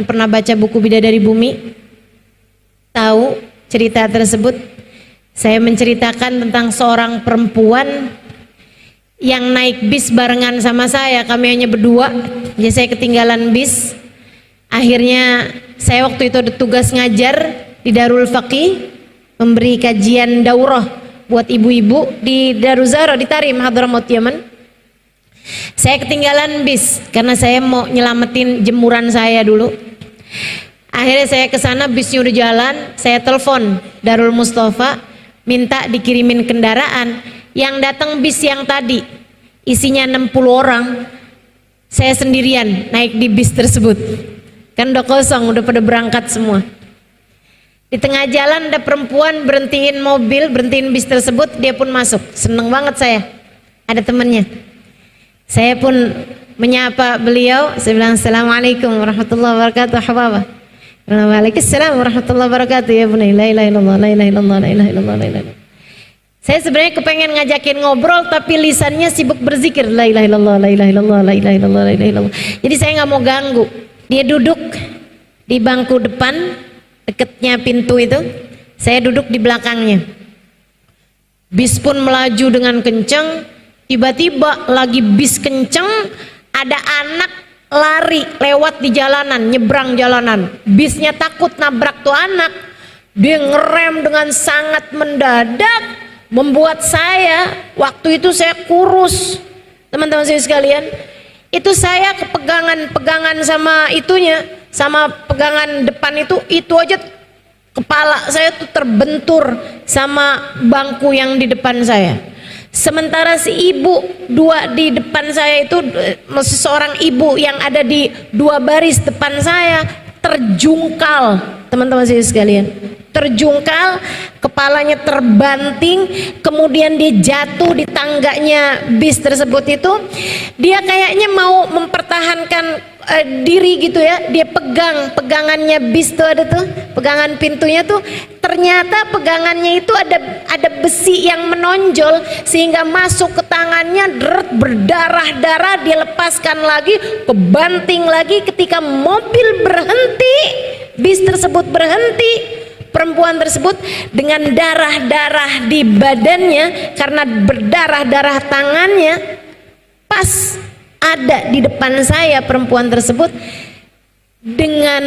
pernah baca buku Bidadari Bumi, tahu cerita tersebut. Saya menceritakan tentang seorang perempuan yang naik bis barengan sama saya. Kami hanya berdua, jadi saya ketinggalan bis. Akhirnya saya waktu itu ada tugas ngajar di Darul Faqih, memberi kajian daurah buat ibu-ibu di Daruzara di Tarim, Hadramaut, Yaman. Saya ketinggalan bis karena saya mau nyelamatin jemuran saya dulu. Akhirnya saya ke sana, bisnya udah jalan. Saya telepon Darul Mustafa, minta dikirimin kendaraan. Yang datang bis yang tadi isinya 60 orang, saya sendirian naik di bis tersebut. Kan udah kosong, udah pada berangkat semua. Di tengah jalan ada perempuan berhentiin mobil, berhentiin bis tersebut, dia pun masuk. Seneng banget saya, ada temennya. Saya pun menyapa beliau, saya bilang assalamualaikum warahmatullahi wabarakatuh hababa. Waalaikumsalam warahmatullahi wabarakatuh ya bunai, la ilaha illallah, la ilaha illallah, la ilaha illallah, la ilaha illallah. Saya sebenarnya kepengen ngajakin ngobrol tapi lisannya sibuk berzikir, la ilaha illallah, la ilaha illallah, la ilaha illallah, la ilaha illallah. Jadi saya nggak mau ganggu. Dia duduk di bangku depan deketnya pintu itu, saya duduk di belakangnya. Bis pun melaju dengan kencang. Tiba-tiba lagi bis kenceng, ada anak lari lewat di jalanan, nyebrang jalanan. Bisnya takut nabrak tuh anak, dia ngerem dengan sangat mendadak, membuat saya, waktu itu saya kurus, teman-teman saya sekalian, itu saya kepegangan sama itunya, sama pegangan depan itu aja kepala saya tuh terbentur sama bangku yang di depan saya. Sementara si ibu dua di depan saya itu, maksud seorang ibu yang ada di dua baris depan saya terjungkal, teman-teman saya sekalian, terjungkal, kepalanya terbanting, kemudian dia jatuh di tangganya bis tersebut itu. Dia kayaknya mau mempertahankan diri gitu ya, dia pegangannya bis tuh, ada tuh pegangan pintunya tuh, ternyata pegangannya itu ada besi yang menonjol sehingga masuk ke tangannya, berdarah-darah, dia lepaskan lagi, kebanting lagi. Ketika mobil berhenti, bis tersebut berhenti, perempuan tersebut dengan darah-darah di badannya karena berdarah-darah tangannya, pas ada di depan saya perempuan tersebut dengan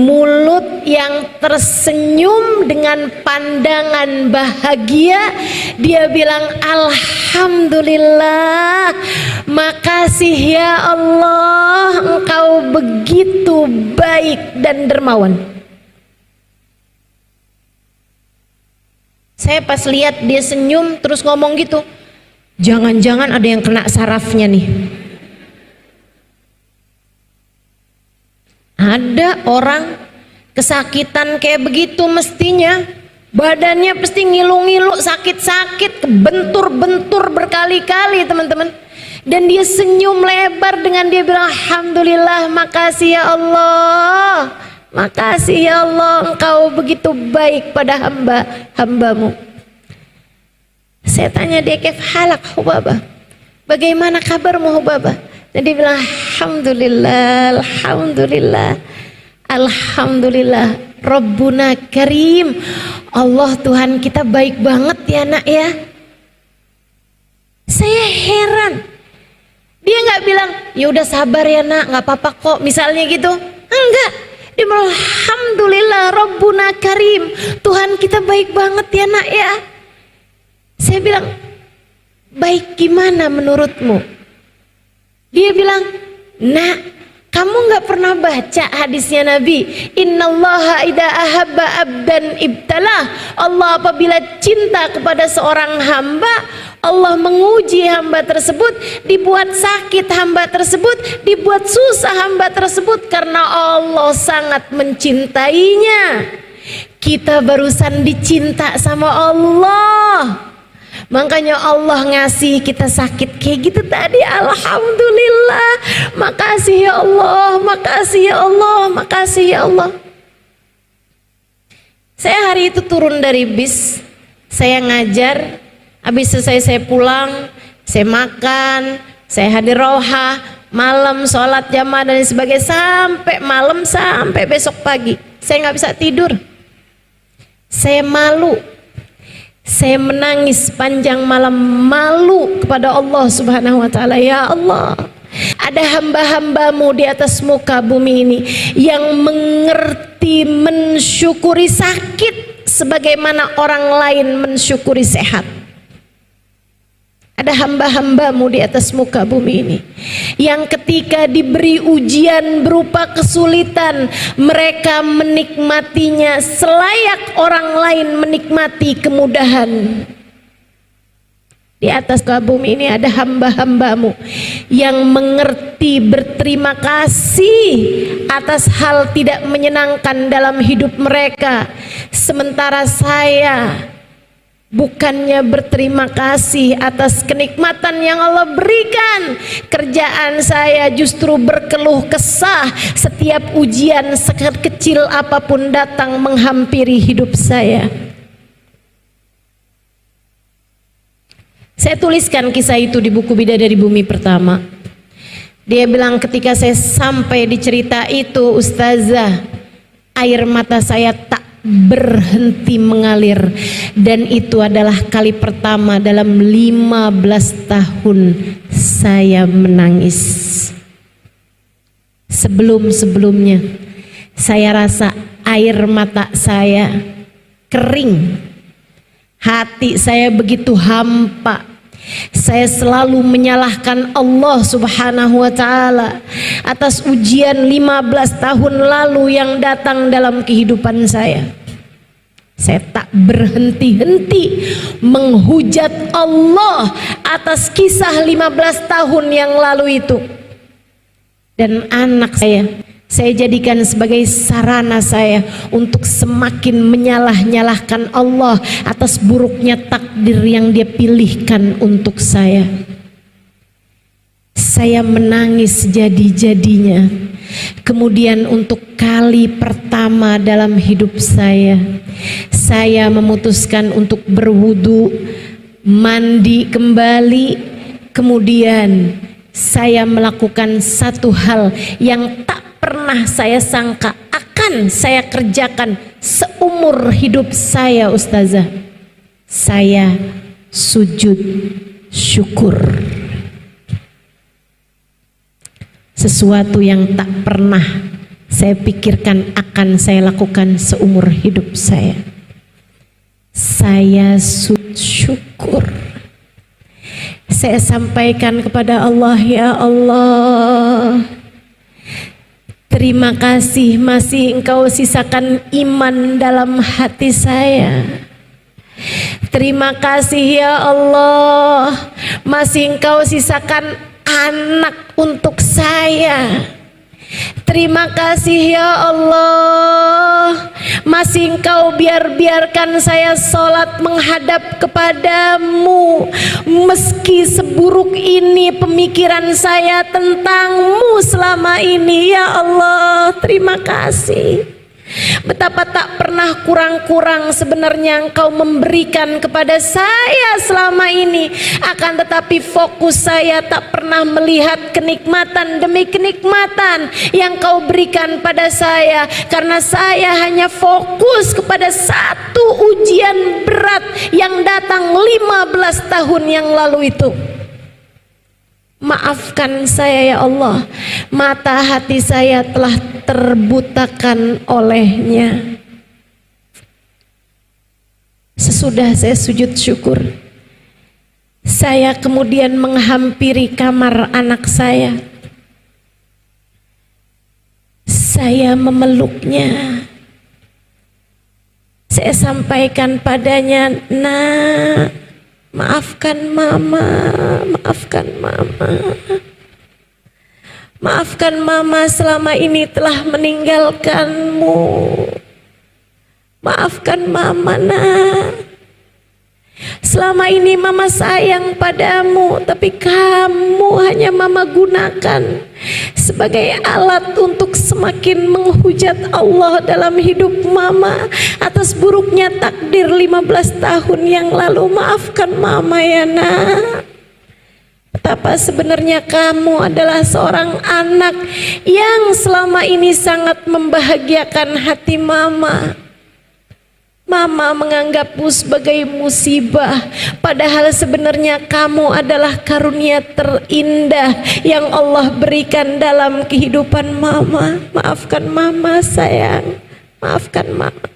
mulut yang tersenyum dengan pandangan bahagia. Dia bilang alhamdulillah, makasih ya Allah, engkau begitu baik dan dermawan. Saya pas lihat dia senyum terus ngomong gitu, jangan-jangan ada yang kena sarafnya nih. Ada orang kesakitan kayak begitu, mestinya badannya pasti ngilu-ngilu, sakit-sakit, kebentur-bentur berkali-kali, teman-teman. Dan dia senyum lebar dengan dia bilang alhamdulillah, makasih ya Allah, makasih ya Allah, engkau begitu baik pada hamba-hambamu. Saya tanya dia, kaif halak Hubabah, bagaimana kabarmu Hubabah? Dan dia bilang alhamdulillah, alhamdulillah, alhamdulillah, Rabbuna Karim, Allah Tuhan kita baik banget ya nak ya. Saya heran, dia nggak bilang ya udah sabar ya nak, nggak apa-apa kok misalnya gitu, enggak. Dia bilang alhamdulillah, Rabbuna Karim, Tuhan kita baik banget ya nak ya. Saya bilang baik gimana menurutmu? Dia bilang, nak, kamu nggak pernah baca hadisnya Nabi, innallaha idza ahabba abdan ibtalah. Allah apabila cinta kepada seorang hamba, Allah menguji hamba tersebut, dibuat sakit hamba tersebut, dibuat susah hamba tersebut karena Allah sangat mencintainya. Kita barusan dicinta sama Allah, makanya Allah ngasih kita sakit kayak gitu tadi. Alhamdulillah, makasih ya Allah, makasih ya Allah, makasih ya Allah. Saya hari itu turun dari bis, saya ngajar, habis selesai saya pulang, saya makan, saya hadir roha, malam sholat jamaah dan sebagainya, sampai malam, sampai besok pagi saya nggak bisa tidur. Saya malu, saya menangis panjang malam, malu kepada Allah Subhanahu wa Ta'ala. Ya Allah, ada hamba-hambamu di atas muka bumi ini yang mengerti mensyukuri sakit sebagaimana orang lain mensyukuri sehat. Ada hamba-hambamu di atas muka bumi ini yang ketika diberi ujian berupa kesulitan, mereka menikmatinya selayak orang lain menikmati kemudahan. Di atas muka bumi ini ada hamba-hambamu yang mengerti berterima kasih atas hal tidak menyenangkan dalam hidup mereka, sementara saya bukannya berterima kasih atas kenikmatan yang Allah berikan, kerjaan saya justru berkeluh kesah setiap ujian sekecil apapun datang menghampiri hidup saya. Saya tuliskan kisah itu di buku Bidadari Bumi pertama. Dia bilang ketika saya sampai di cerita itu, Ustazah, air mata saya tak berhenti mengalir, dan itu adalah kali pertama dalam 15 tahun saya menangis. Sebelum-sebelumnya saya rasa air mata saya kering, hati saya begitu hampa. Saya selalu menyalahkan Allah Subhanahu wa Ta'ala atas ujian 15 tahun lalu yang datang dalam kehidupan saya. Saya tak berhenti-henti menghujat Allah atas kisah 15 tahun yang lalu itu. Dan anak saya jadikan sebagai sarana saya untuk semakin menyalah-nyalahkan Allah atas buruknya takdir yang Dia pilihkan untuk saya. Saya menangis jadi-jadinya. Kemudian untuk kali pertama dalam hidup saya memutuskan untuk berwudu, mandi kembali. Kemudian saya melakukan satu hal yang tak pernah saya sangka akan saya kerjakan seumur hidup saya, Ustazah. Saya sujud syukur. Sesuatu yang tak pernah saya pikirkan akan saya lakukan seumur hidup saya. Saya sujud syukur. Saya sampaikan kepada Allah, ya Allah, terima kasih masih Engkau sisakan iman dalam hati saya. Terima kasih ya Allah, masih Engkau sisakan anak untuk saya. Terima kasih ya Allah, masih Engkau biarkan saya sholat menghadap kepadamu. Meski seburuk ini pemikiran saya tentangmu selama ini, ya Allah, terima kasih. Betapa tak pernah kurang-kurang sebenarnya Engkau memberikan kepada saya selama ini. Akan tetapi fokus saya tak pernah melihat kenikmatan demi kenikmatan yang Kau berikan pada saya, karena saya hanya fokus kepada satu ujian berat yang datang 15 tahun yang lalu itu. Maafkan saya ya Allah, mata hati saya telah terbutakan olehnya. Sesudah saya sujud syukur, saya kemudian menghampiri kamar anak saya. Saya memeluknya. Saya sampaikan padanya, "Nak, maafkan mama, maafkan mama. Maafkan mama selama ini telah meninggalkanmu. Maafkan mama, nak. Selama ini mama sayang padamu, tapi kamu hanya mama gunakan sebagai alat untuk semakin menghujat Allah dalam hidup mama atas buruknya takdir 15 tahun yang lalu. Maafkan mama ya nak." betapa sebenarnya kamu adalah seorang anak yang selama ini sangat membahagiakan hati mama. Mama menganggapmu sebagai musibah, padahal sebenarnya kamu adalah karunia terindah yang Allah berikan dalam kehidupan mama. Maafkan mama sayang, maafkan mama.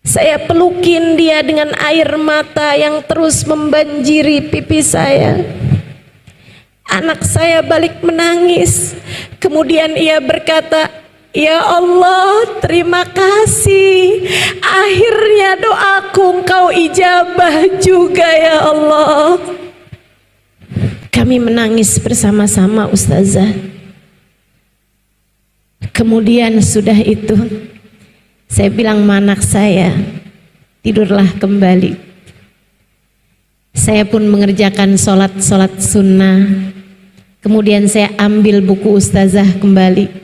Saya pelukin dia dengan air mata yang terus membanjiri pipi saya. Anak saya balik menangis. Kemudian ia berkata, "Ya Allah, terima kasih. Akhirnya doaku Engkau ijabah juga ya Allah." Kami menangis bersama-sama Ustazah. Kemudian sudah itu, saya bilang sama anak saya, "Tidurlah kembali." Saya pun mengerjakan sholat sunnah. Kemudian saya ambil buku Ustazah kembali.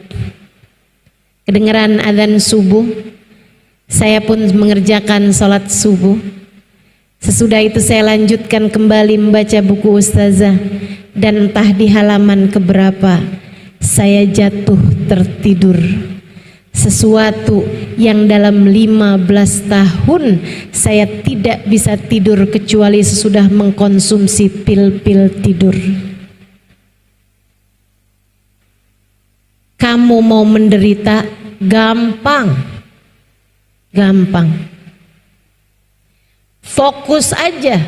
Kedengaran adzan subuh, saya pun mengerjakan sholat subuh. Sesudah itu saya lanjutkan kembali membaca buku Ustazah, dan entah di halaman keberapa saya jatuh tertidur. Sesuatu yang dalam 15 tahun saya tidak bisa tidur kecuali sesudah mengkonsumsi pil-pil tidur. Kamu mau menderita gampang, gampang. Fokus aja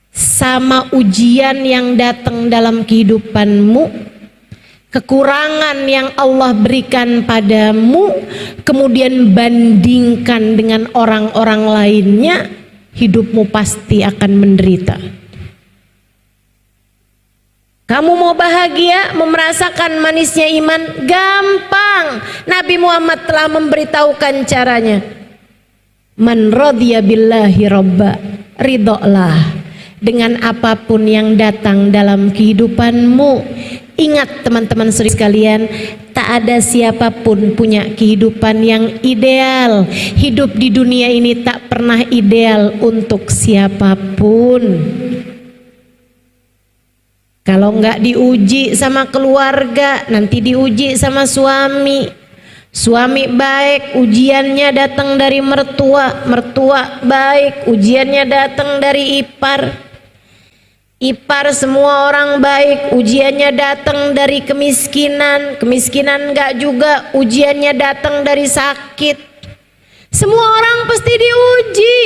sama ujian yang datang dalam kehidupanmu, kekurangan yang Allah berikan padamu, kemudian bandingkan dengan orang-orang lainnya, hidupmu pasti akan menderita. Kamu mau bahagia, mau merasakan manisnya iman, gampang. Nabi Muhammad telah memberitahukan caranya. Man radhiya billahi robba, ridholah dengan apapun yang datang dalam kehidupanmu. Ingat teman-teman saudari sekalian, tak ada siapapun punya kehidupan yang ideal. Hidup di dunia ini tak pernah ideal untuk siapapun. Kalau enggak diuji sama keluarga, nanti diuji sama suami. Suami baik, ujiannya datang dari mertua. Mertua baik, ujiannya datang dari ipar. Ipar semua orang baik, ujiannya datang dari kemiskinan. Kemiskinan enggak juga, ujiannya datang dari sakit. Semua orang pasti diuji,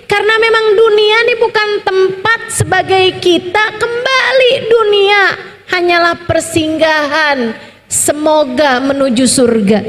karena memang dunia ini bukan tempat sebagai kita kembali. Dunia hanyalah persinggahan, semoga menuju surga.